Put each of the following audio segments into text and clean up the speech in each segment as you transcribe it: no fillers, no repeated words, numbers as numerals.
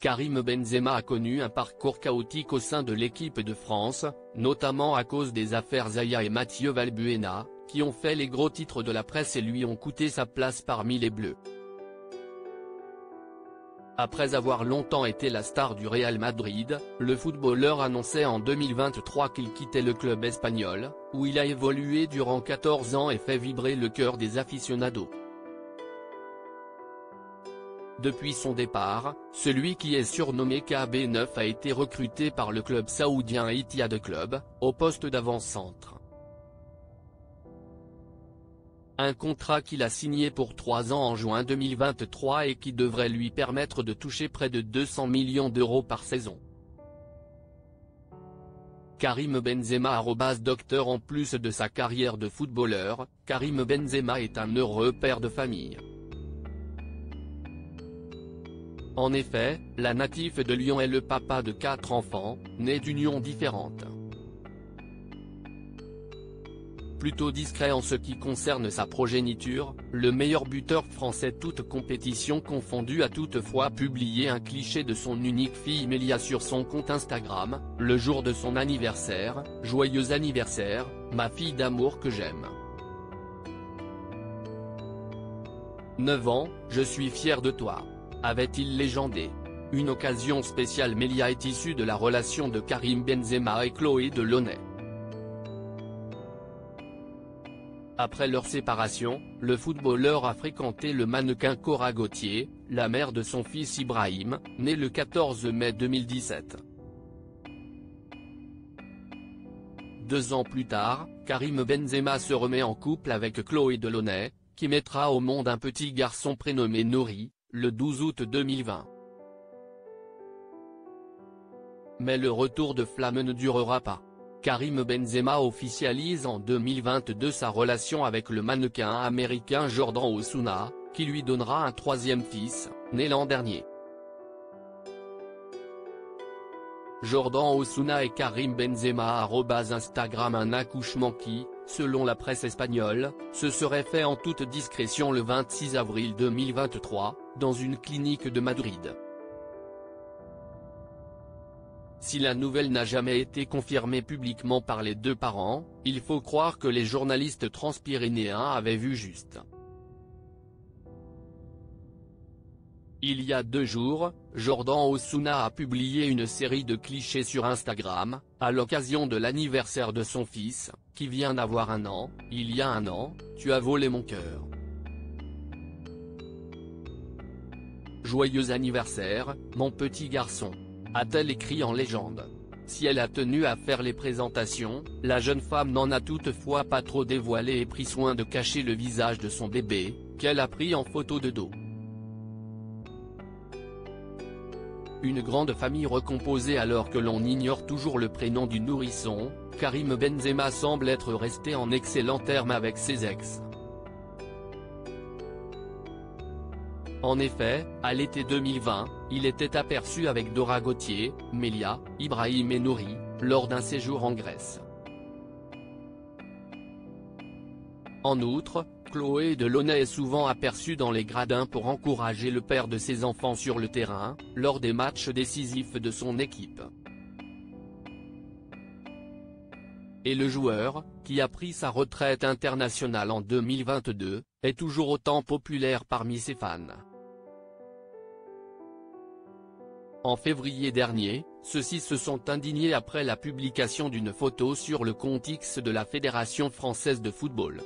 Karim Benzema a connu un parcours chaotique au sein de l'équipe de France, notamment à cause des affaires Zaya et Mathieu Valbuena, qui ont fait les gros titres de la presse et lui ont coûté sa place parmi les Bleus. Après avoir longtemps été la star du Real Madrid, le footballeur annonçait en 2023 qu'il quittait le club espagnol, où il a évolué durant 14 ans et fait vibrer le cœur des aficionados. Depuis son départ, celui qui est surnommé KB9 a été recruté par le club saoudien Etihad Club, au poste d'avant-centre. Un contrat qu'il a signé pour 3 ans en juin 2023 et qui devrait lui permettre de toucher près de 200 millions d'euros par saison. Karim Benzema @docteur. En plus de sa carrière de footballeur, Karim Benzema est un heureux père de famille. En effet, la natif de Lyon est le papa de 4 enfants, nés d'unions différentes. Plutôt discret en ce qui concerne sa progéniture, le meilleur buteur français toutes compétitions confondues a toutefois publié un cliché de son unique fille Mélia sur son compte Instagram, le jour de son anniversaire. « Joyeux anniversaire, ma fille d'amour que j'aime. 9 ans, je suis fier de toi », avait-il légendé. Une occasion spéciale. Mélia est issue de la relation de Karim Benzema et Chloé Delaunay. Après leur séparation, le footballeur a fréquenté le mannequin Cora Gautier, la mère de son fils Ibrahim, né le 14 mai 2017. 2 ans plus tard, Karim Benzema se remet en couple avec Chloé Delaunay, qui mettra au monde un petit garçon prénommé Nouri, le 12 août 2020. Mais le retour de flamme ne durera pas. Karim Benzema officialise en 2022 sa relation avec le mannequin américain Jordan Osuna, qui lui donnera un 3e fils, né l'an dernier. Jordan Osuna et Karim Benzema @Instagram. Un accouchement qui, selon la presse espagnole, se serait fait en toute discrétion le 26 avril 2023, dans une clinique de Madrid. Si la nouvelle n'a jamais été confirmée publiquement par les 2 parents, il faut croire que les journalistes transpyrénéens avaient vu juste. Il y a 2 jours, Jordan Osuna a publié une série de clichés sur Instagram, à l'occasion de l'anniversaire de son fils, qui vient d'avoir 1 an. « Il y a 1 an, tu as volé mon cœur. Joyeux anniversaire, mon petit garçon », a-t-elle écrit en légende. Si elle a tenu à faire les présentations, la jeune femme n'en a toutefois pas trop dévoilé et pris soin de cacher le visage de son bébé, qu'elle a pris en photo de dos. Une grande famille recomposée. Alors que l'on ignore toujours le prénom du nourrisson, Karim Benzema semble être resté en excellents termes avec ses ex. En effet, à l'été 2020, il était aperçu avec Dora Gautier, Mélia, Ibrahim et Nouri, lors d'un séjour en Grèce. En outre, Chloé Delaunay est souvent aperçue dans les gradins pour encourager le père de ses enfants sur le terrain, lors des matchs décisifs de son équipe. Et le joueur, qui a pris sa retraite internationale en 2022, est toujours autant populaire parmi ses fans. En février dernier, ceux-ci se sont indignés après la publication d'une photo sur le compte X de la Fédération française de football.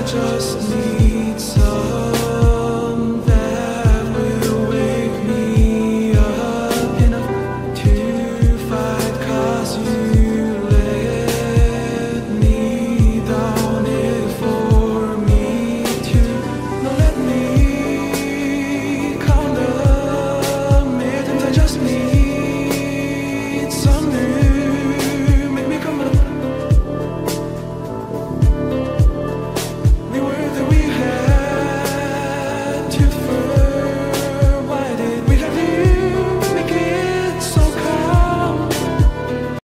Just need some that will wake me up enough to fight, 'cause you let me down it for me to not let me calm the midnight. I just need some new, make me come up. We were that we had to